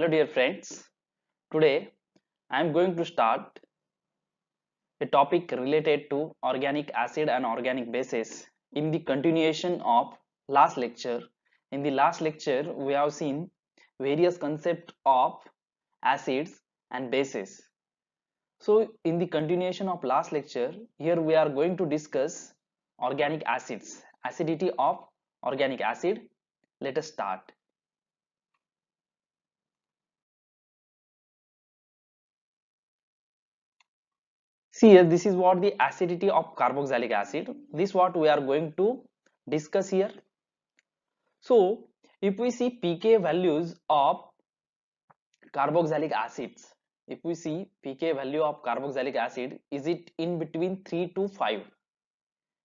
Hello dear friends, today I am going to start a topic related to organic acid and organic bases in the continuation of last lecture. In the last lecture we have seen various concepts of acids and bases. So in the continuation of last lecture, here we are going to discuss organic acids, acidity of organic acid. Let us start. See here, this is what the acidity of carboxylic acid. This what we are going to discuss here. So if we see pK values of carboxylic acids, if we see pK value of carboxylic acid, is it in between 3 to 5?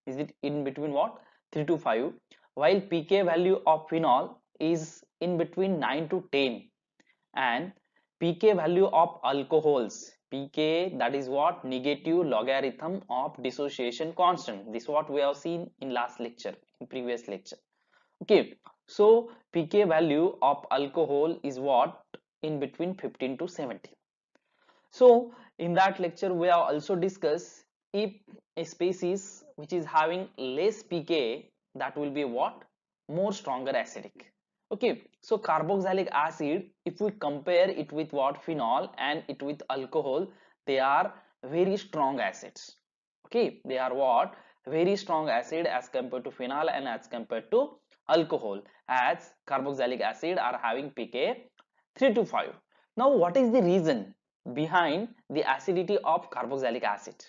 Is it in between what? 3 to 5, while pK value of phenol is in between 9 to 10, and pK value of alcohols, pK, that is what? Negative logarithm of dissociation constant. This is what we have seen in last lecture, in previous lecture. Okay, so pK value of alcohol is what? In between 15 to 17. So in that lecture we have also discussed if a species which is having less pK, that will be what? More stronger acidic. Okay, so carboxylic acid, if we compare it with what? Phenol and it with alcohol, they are very strong acids. Okay, they are what? Very strong acid as compared to phenol and as compared to alcohol, as carboxylic acid are having pK 3 to 5. Now what is the reason behind the acidity of carboxylic acid?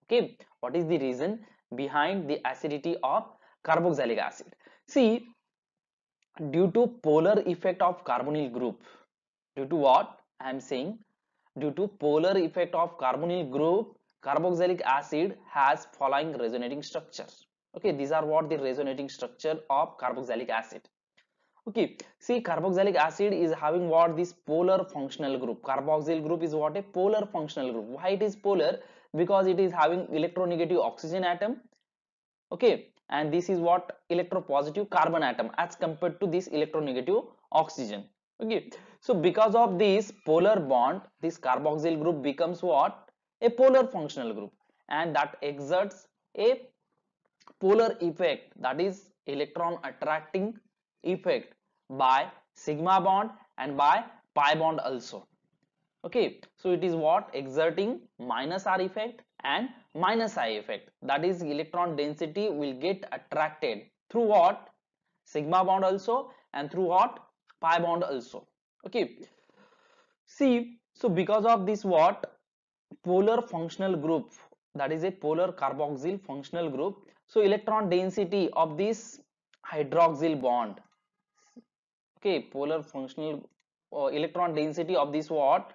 Okay, what is the reason behind the acidity of carboxylic acid? See, due to polar effect of carbonyl group, due to what I am saying, due to polar effect of carbonyl group, carboxylic acid has following resonating structure. Okay, these are what the resonating structure of carboxylic acid. Okay, see, carboxylic acid is having what? This polar functional group. Carboxyl group is what? A polar functional group. Why it is polar? Because it is having electronegative oxygen atom. Okay, and this is what? Electropositive carbon atom as compared to this electronegative oxygen. Okay, so because of this polar bond, this carboxyl group becomes what? A polar functional group, and that exerts a polar effect, that is electron attracting effect by sigma bond and by pi bond also. Okay, so it is what? Exerting minus r effect and minus I effect, that is electron density will get attracted through what? Sigma bond also, and through what? Pi bond also. Okay, see, so because of this what? Polar functional group, that is a polar carboxyl functional group, so electron density of this hydroxyl bond, okay, polar functional electron density of this what?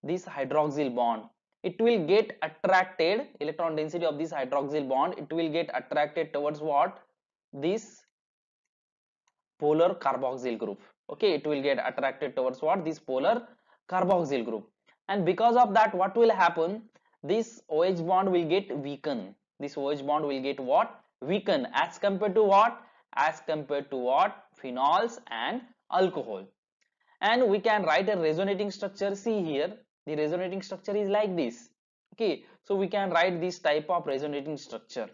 This hydroxyl bond, it will get attracted, electron density of this hydroxyl bond, it will get attracted towards what? This polar carboxyl group. Okay, it will get attracted towards what? This polar carboxyl group, and because of that what will happen? This OH bond will get weakened. This OH bond will get what? Weakened as compared to what? As compared to what? Phenols and alcohol. And we can write a resonating structure. See here, the resonating structure is like this. Okay, so we can write this type of resonating structure.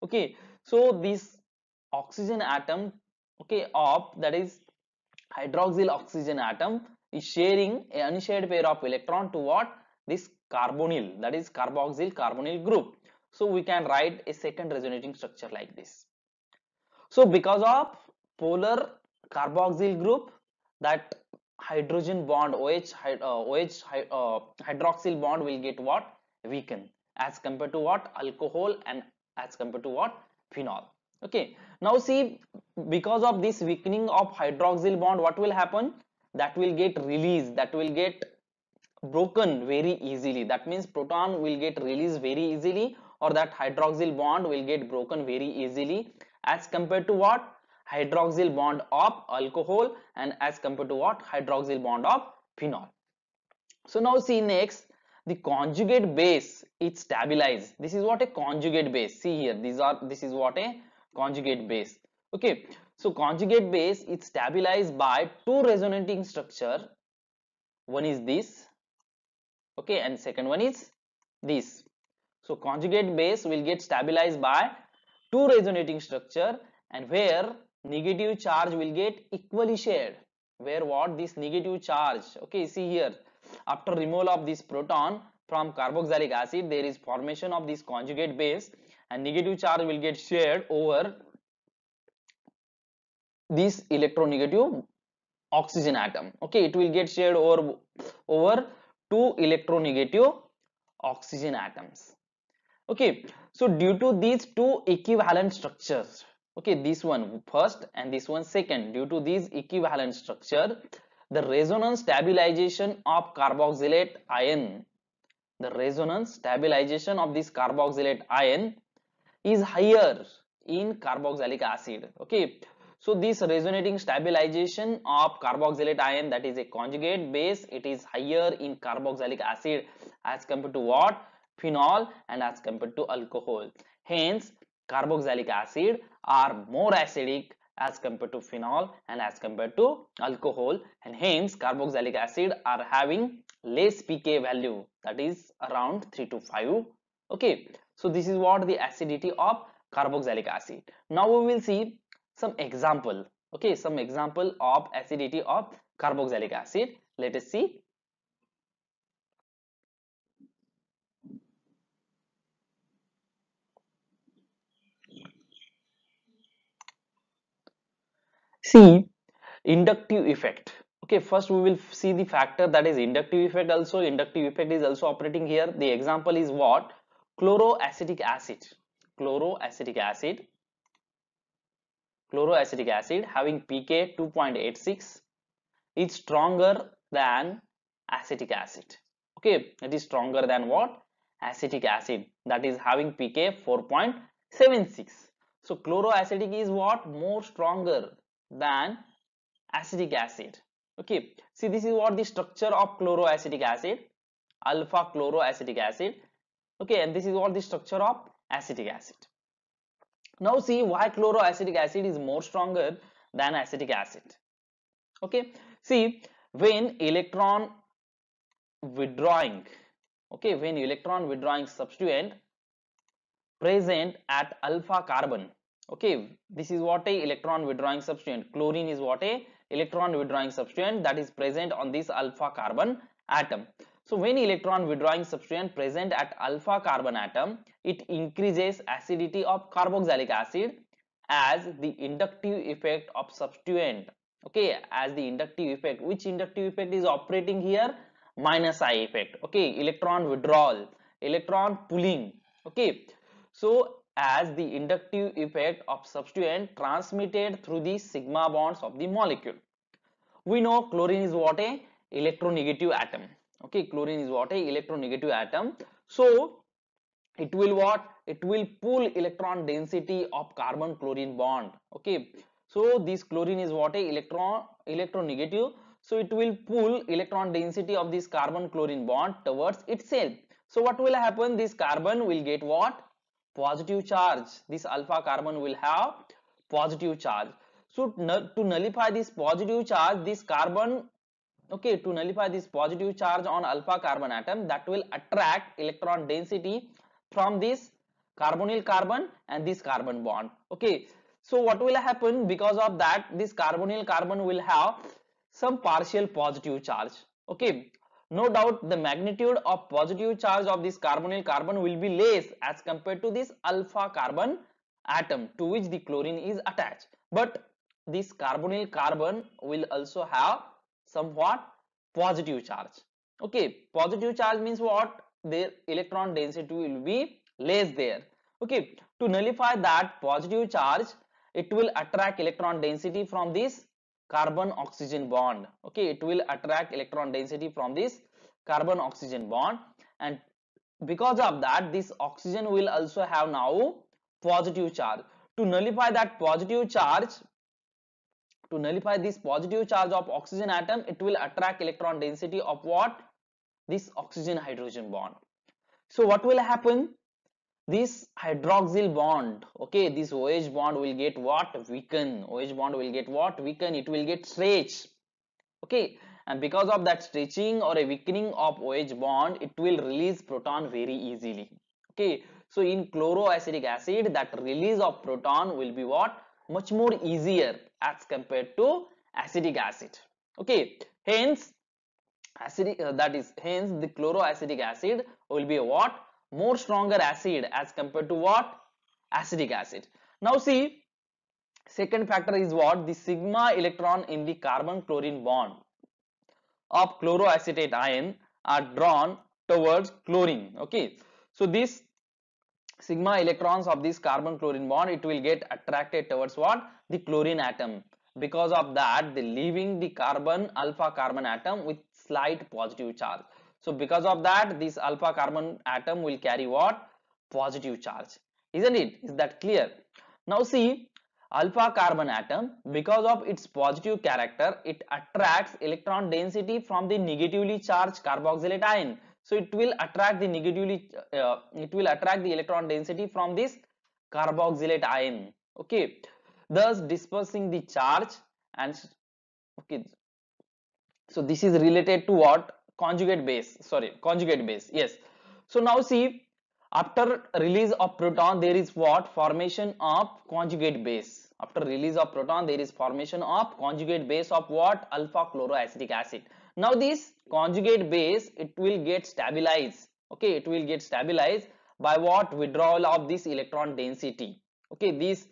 Okay, so this oxygen atom, okay, of that is hydroxyl oxygen atom is sharing a unshared pair of electron to what? This carbonyl, that is carboxyl carbonyl group. So we can write a second resonating structure like this. So because of polar carboxyl group, that hydrogen bond hydroxyl bond will get what? Weakened as compared to what? Alcohol and as compared to what? Phenol. Okay, now see, because of this weakening of hydroxyl bond, what will happen? That will get released, that will get broken very easily. That means proton will get released very easily, or that hydroxyl bond will get broken very easily as compared to what? Hydroxyl bond of alcohol and as compared to what? Hydroxyl bond of phenol. So now see next, the conjugate base is stabilized. This is what? A conjugate base. See here, this is what? A conjugate base. Okay, So conjugate base is stabilized by two resonating structure. One is this, okay, and second one is this. So conjugate base will get stabilized by two resonating structure, and where negative charge will get equally shared. Where what? This negative charge, okay, see here, after removal of this proton from carboxylic acid, there is formation of this conjugate base, and negative charge will get shared over this electronegative oxygen atom. Okay, it will get shared over two electronegative oxygen atoms. Okay, so due to these two equivalent structures, okay, this one first and this one second, due to these equivalent structure, the resonance stabilization of carboxylate ion, the resonance stabilization of this carboxylate ion is higher in carboxylic acid. Okay, so this resonating stabilization of carboxylate ion, that is a conjugate base, it is higher in carboxylic acid as compared to what? Phenol, and as compared to alcohol. Hence carboxylic acid are more acidic as compared to phenol and as compared to alcohol, and hence carboxylic acid are having less pK value, that is around 3 to 5. Okay, so this is what the acidity of carboxylic acid. Now we will see some example, okay, some example of acidity of carboxylic acid. Let us see. See, inductive effect. Okay, first we will see the factor, that is inductive effect. Also inductive effect is also operating here. The example is what? Chloroacetic acid. Chloroacetic acid, chloroacetic acid having pK 2.86 is stronger than acetic acid. Okay, it is stronger than what? Acetic acid, that is having pK 4.76. So chloroacetic is what? More stronger than acetic acid. Okay, see, this is what the structure of chloroacetic acid, alpha chloroacetic acid. Okay, and this is what the structure of acetic acid. Now see why chloroacetic acid is more stronger than acetic acid. Okay, see, when electron withdrawing, okay, when electron withdrawing substituent present at alpha carbon, okay, this is what a electron withdrawing substituent, chlorine is what a electron withdrawing substituent that is present on this alpha carbon atom. So when electron withdrawing substituent present at alpha carbon atom, it increases acidity of carboxylic acid as the inductive effect of substituent. Okay, as the inductive effect. Which inductive effect is operating here? Minus I effect. Okay, electron withdrawal, electron pulling. Okay, so as the inductive effect of substituent transmitted through the sigma bonds of the molecule. We know chlorine is what? A electronegative atom. Okay, chlorine is what? A electronegative atom. So it will what? It will pull electron density of carbon chlorine bond. Okay, so this chlorine is what? A electronegative, so it will pull electron density of this carbon chlorine bond towards itself. So what will happen? This carbon will get what? Positive charge. This alpha carbon will have positive charge. So to nullify this positive charge, this carbon, okay, to nullify this positive charge on alpha carbon atom, that will attract electron density from this carbonyl carbon and this carbon bond. Okay, so what will happen? Because of that, this carbonyl carbon will have some partial positive charge. Okay, no doubt the magnitude of positive charge of this carbonyl carbon will be less as compared to this alpha carbon atom to which the chlorine is attached, but this carbonyl carbon will also have somewhat positive charge. Okay, positive charge means what? Their electron density will be less there. Okay, to nullify that positive charge, it will attract electron density from this carbon oxygen bond. Okay, it will attract electron density from this carbon oxygen bond, and because of that, this oxygen will also have now positive charge. To nullify that positive charge, to nullify this positive charge of oxygen atom, it will attract electron density of what? This oxygen hydrogen bond. So what will happen? this hydroxyl bond, okay, this OH bond will get what? Weaken. OH bond will get what? Weaken. It will get stretch, okay, and because of that stretching or a weakening of OH bond, it will release proton very easily, okay. So in chloroacidic acid, that release of proton will be what? Much more easier as compared to acetic acid, okay. Hence acidic, that is, hence the chloroacidic acid will be a what? More stronger acid as compared to what? Acetic acid. Now see, second factor is what? The sigma electron in the carbon chlorine bond of chloroacetate ion are drawn towards chlorine, okay. So this sigma electrons of this carbon chlorine bond, it will get attracted towards what? The chlorine atom. Because of that, they leaving the carbon alpha carbon atom with slight positive charge. So because of that, this alpha carbon atom will carry what? Positive charge, isn't it? Is that clear? Now see, alpha carbon atom, because of its positive character, it attracts electron density from the negatively charged carboxylate ion. So it will attract the it will attract the electron density from this carboxylate ion, okay, thus dispersing the charge. And okay, so this is related to what? Conjugate base, sorry, conjugate base, yes. So now see, after release of proton, there is what? Formation of conjugate base. After release of proton, there is formation of conjugate base of what? Alpha chloroacetic acid. Now this conjugate base, it will get stabilized, okay, it will get stabilized by what? Withdrawal of this electron density, okay. This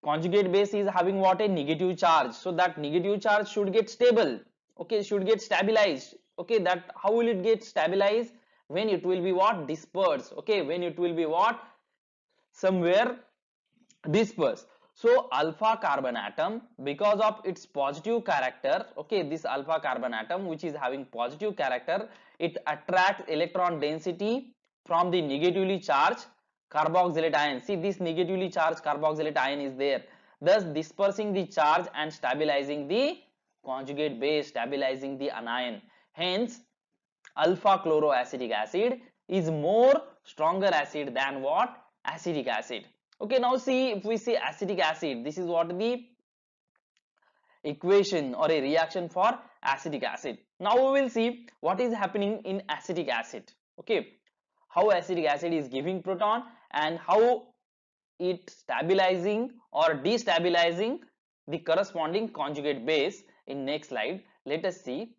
conjugate base is having what? A negative charge, so that negative charge should get stable, okay, should get stabilized, okay. That how will it get stabilized? When it will be what? Dispersed, okay, when it will be what? Somewhere dispersed. So alpha carbon atom, because of its positive character, okay, this alpha carbon atom which is having positive character, it attracts electron density from the negatively charged carboxylate ion. See, this negatively charged carboxylate ion is there, thus dispersing the charge and stabilizing the conjugate base, stabilizing the anion. Hence alpha chloroacetic acid is more stronger acid than what? Acetic acid. Okay, now see, if we see acetic acid, this is what the equation or a reaction for acetic acid. Now we will see what is happening in acetic acid, okay, how acetic acid is giving proton and how it stabilizing or destabilizing the corresponding conjugate base. In next slide, let us see.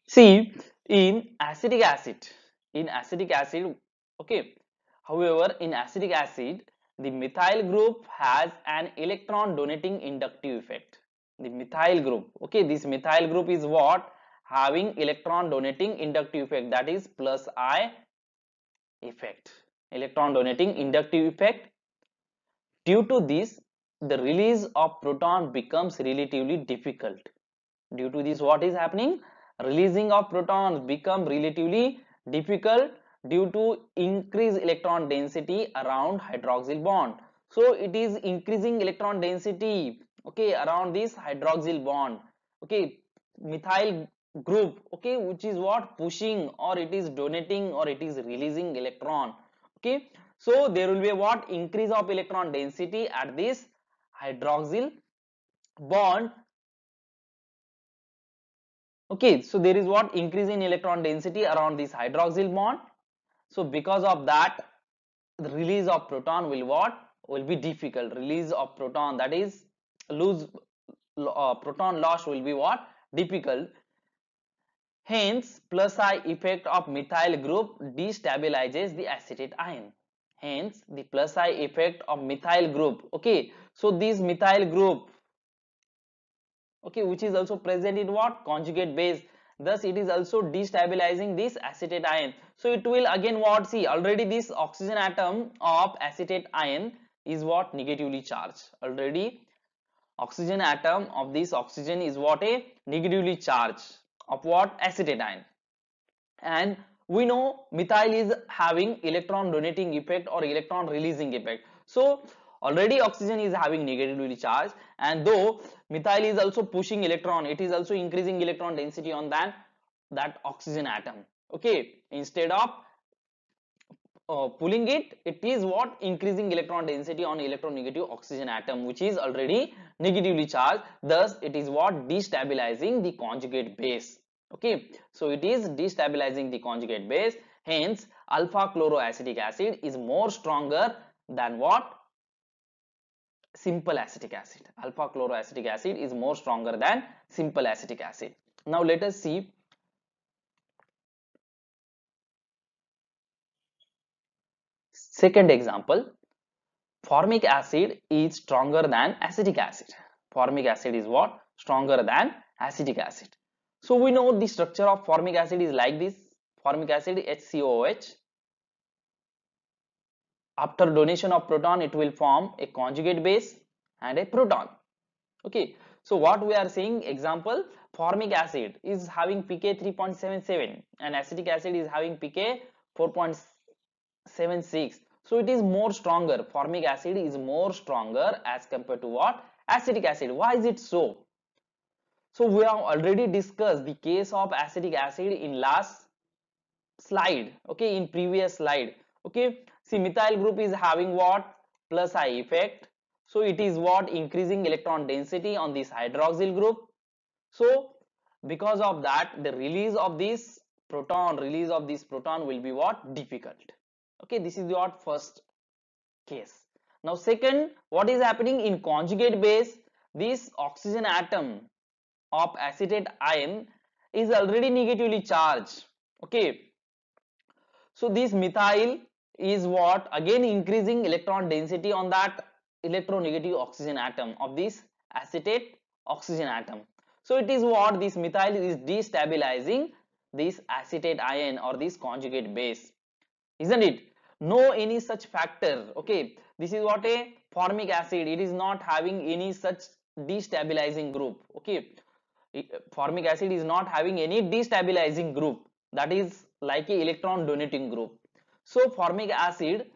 See, in acetic acid, okay, however, in acetic acid, the methyl group has an electron donating inductive effect. The methyl group, okay, this methyl group is what? Having electron donating inductive effect, that is plus I effect, electron donating inductive effect. Due to this, the release of proton becomes relatively difficult. Due to this, what is happening? Releasing of protons become relatively difficult due to increased electron density around hydroxyl bond. So it is increasing electron density, okay, around this hydroxyl bond, okay, methyl group, okay, which is what? Pushing, or it is donating, or it is releasing electron, okay. So there will be a what? Increase of electron density at this hydroxyl bond, okay. So there is what? Increase in electron density around this hydroxyl bond. So because of that, the release of proton will what? Will be difficult. Release of proton, that is lose proton loss will be what? Difficult. Hence plus I effect of methyl group destabilizes the acetate ion. Hence the plus I effect of methyl group, okay. So this methyl group, okay, which is also present in what? Conjugate base, thus it is also destabilizing this acetate ion. So it will again what? See, already this oxygen atom of acetate ion is what? Negatively charged. Already oxygen atom of this oxygen is what? A negatively charged of what? Acetate ion. And we know methyl is having electron donating effect or electron releasing effect. So already oxygen is having negatively charged, and though methyl is also pushing electron, it is also increasing electron density on that oxygen atom. Okay, instead of pulling it, it is what increasing electron density on electronegative oxygen atom, which is already negatively charged. Thus it is what destabilizing the conjugate base. Okay, so it is destabilizing the conjugate base. Hence alpha chloroacetic acid is more stronger than what? Simple acetic acid. Alpha chloroacetic acid is more stronger than simple acetic acid. Now let us see second example. Formic acid is stronger than acetic acid. Formic acid is what? Stronger than acetic acid. So we know the structure of formic acid is like this. Formic acid HCOOH. After donation of proton, it will form a conjugate base and a proton. Okay. So what we are saying, example, formic acid is having pK 3.77 and acetic acid is having pK 4.76. So it is more stronger. Formic acid is more stronger as compared to what? Acetic acid. Why is it so? So we have already discussed the case of acetic acid in last slide. Okay, in previous slide. Okay, see methyl group is having what? Plus I effect. So it is what? Increasing electron density on this hydroxyl group. So because of that, the release of this proton will be what? Difficult. Okay, this is what first case. Now second, what is happening in conjugate base? This oxygen atom of acetate ion is already negatively charged. Okay, so this methyl is what? Again increasing electron density on that electronegative oxygen atom of this acetate oxygen atom. So it is what? This methyl is destabilizing this acetate ion or this conjugate base, isn't it? No any such factor. Okay, this is what a formic acid, it is not having any such destabilizing group. Okay, formic acid is not having any destabilizing group, that is like a electron donating group. So formic acid,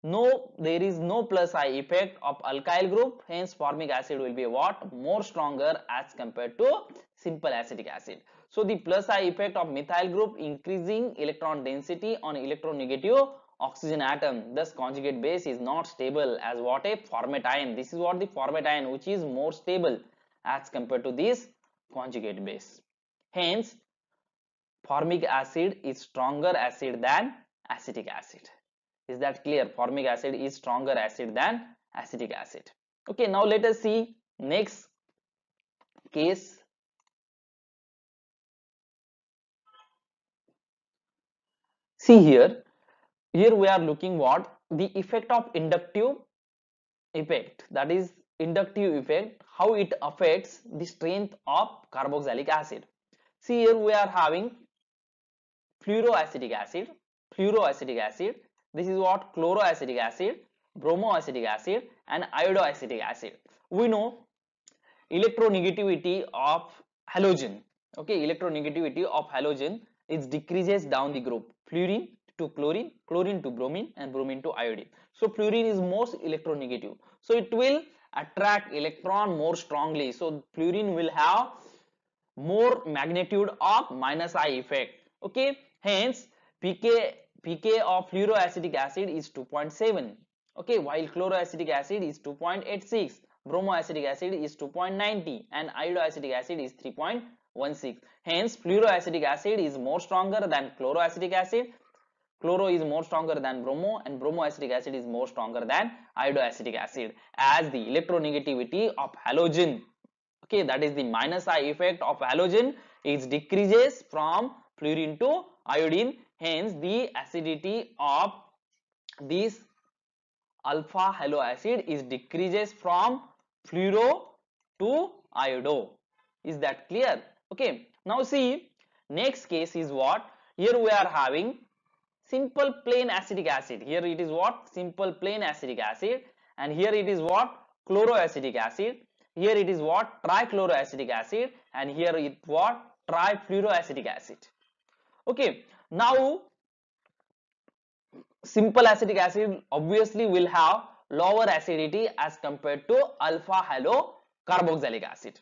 no, there is no plus I effect of alkyl group, hence formic acid will be what? More stronger as compared to simple acetic acid. So the plus I effect of methyl group increasing electron density on electronegative oxygen atom, thus conjugate base is not stable as what? A format ion. This is what the format ion, which is more stable as compared to this conjugate base. Hence formic acid is stronger acid than acetic acid. Is that clear? Formic acid is stronger acid than acetic acid. Okay, now let us see next case. See here we are looking what? The effect of inductive effect, that is inductive effect, how it affects the strength of carboxylic acid. See here we are having fluoroacetic acid, this is what? Chloroacetic acid, bromoacetic acid and iodoacetic acid. We know electronegativity of halogen. Okay, electronegativity of halogen is decreases down the group, fluorine to chlorine, chlorine to bromine and bromine to iodine. So fluorine is most electronegative, so it will attract electron more strongly. So fluorine will have more magnitude of minus I effect. Okay, hence pK of fluoroacetic acid is 2.7. okay, while chloroacetic acid is 2.86, bromoacetic acid is 2.90 and iodoacetic acid is 3.16. Hence fluoroacetic acid is more stronger than chloroacetic acid, chloro is more stronger than bromo and bromoacetic acid is more stronger than iodoacetic acid, as the electronegativity of halogen, okay, that is the minus I effect of halogen, is decreases from fluorine to iodine. Hence the acidity of this alpha halo acid is decreases from fluoro to iodo. Is that clear? Okay, now see next case is what? Here we are having simple plain acetic acid. Here it is what? Simple plain acetic acid, and here it is what? Chloroacetic acid. Here it is what? Trichloroacetic acid, and here it what? Trifluoroacetic acid. Okay, now simple acetic acid obviously will have lower acidity as compared to alpha halocarboxylic acid.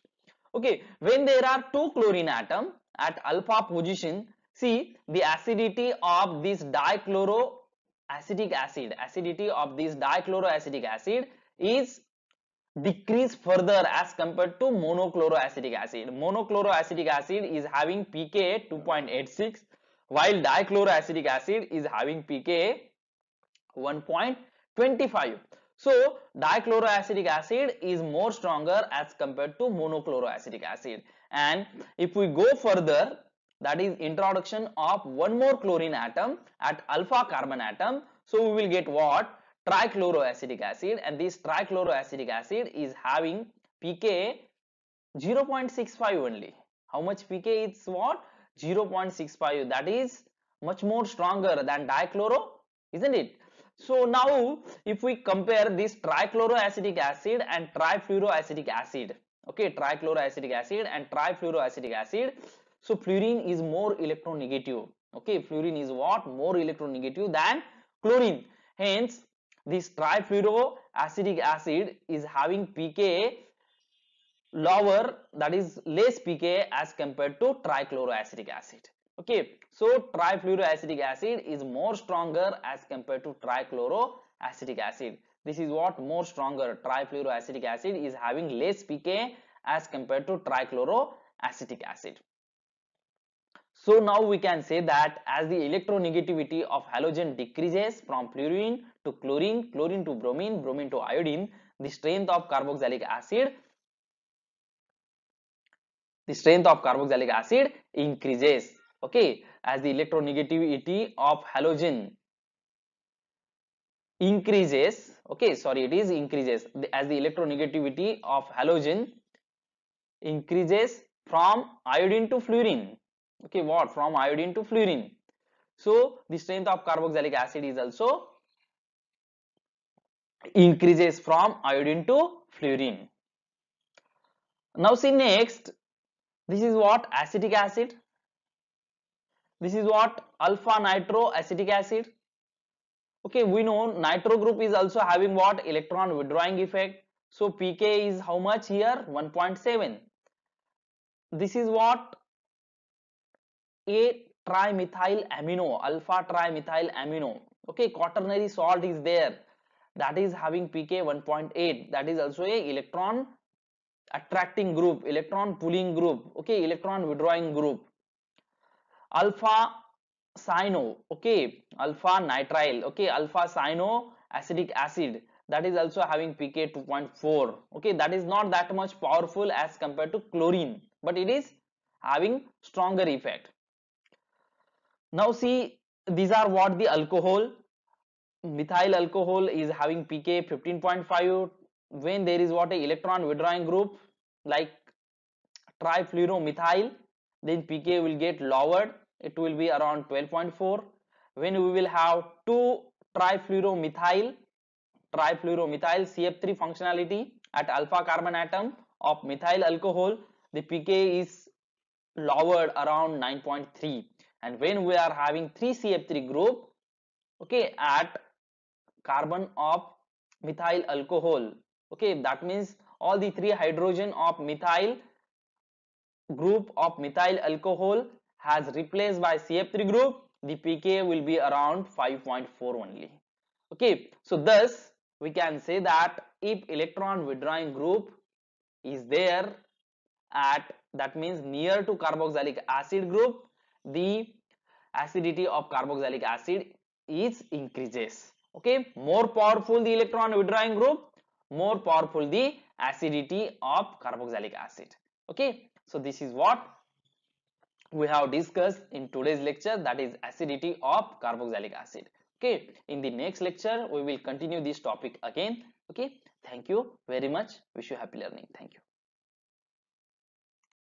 Okay, when there are two chlorine atom at alpha position, see the acidity of this dichloroacetic acid, acidity of this dichloroacetic acid is decrease further as compared to monochloroacetic acid. Monochloroacetic acid is having pKa 2.86, while dichloroacetic acid is having pKa 1.25. So dichloroacetic acid is more stronger as compared to monochloroacetic acid. And if we go further, that is introduction of one more chlorine atom at alpha carbon atom, so we will get what? Trichloroacetic acid, and this trichloroacetic acid is having pKa 0.65 only. How much pKa? It's what? 0.65. That is much more stronger than dichloro, isn't it? So now if we compare this trichloroacetic acid and trifluoroacetic acid, okay, trichloroacetic acid and trifluoroacetic acid, so fluorine is more electronegative. Okay, fluorine is what? More electronegative than chlorine. Hence this trifluoroacetic acid is having pKa lower, that is less pKa as compared to trichloroacetic acid. Okay, so trifluoroacetic acid is more stronger as compared to trichloroacetic acid. This is what? More stronger. Trifluoroacetic acid is having less pKa as compared to trichloroacetic acid. So now we can say that as the electronegativity of halogen decreases from fluorine to chlorine, chlorine to bromine, bromine to iodine, the strength of carboxylic acid increases. Okay, as the electronegativity of halogen increases, okay, sorry, it is increases as the electronegativity of halogen increases from iodine to fluorine. Okay, what? From iodine to fluorine. So the strength of carboxylic acid is also increases from iodine to fluorine. Now see next, this is what? Acetic acid. This is what? Alpha nitroacetic acid. Okay, we know nitro group is also having what? Electron withdrawing effect. So pK is how much here? 1.7. This is what? A trimethyl amino, alpha trimethyl amino. Okay, quaternary salt is there, that is having pK 1.8. that is also a electron attracting group, electron pulling group, okay, electron withdrawing group. Alpha cyano, okay, alpha nitrile, okay, alpha cyano acetic acid, that is also having pK 2.4. okay, that is not that much powerful as compared to chlorine, but it is having stronger effect. Now see, these are what? The alcohol. Methyl alcohol is having pK 15.5. when there is what? A electron withdrawing group like trifluoromethyl, then pK will get lowered, it will be around 12.4. when we will have two trifluoromethyl CF3 functionality at alpha carbon atom of methyl alcohol, the pK is lowered around 9.3. and when we are having 3 CF3 group, okay, at carbon of methyl alcohol, okay, that means all the 3 hydrogen of methyl group of methyl alcohol has replaced by CF3 group, the pK will be around 5.4 only. Okay, so thus we can say that if electron withdrawing group is there at, that means near to carboxylic acid group, the acidity of carboxylic acid is increases. Okay, more powerful the electron withdrawing group, more powerful the acidity of carboxylic acid. Okay, so this is what we have discussed in today's lecture, that is acidity of carboxylic acid. Okay, in the next lecture we will continue this topic again. Okay, thank you very much, wish you happy learning. Thank you.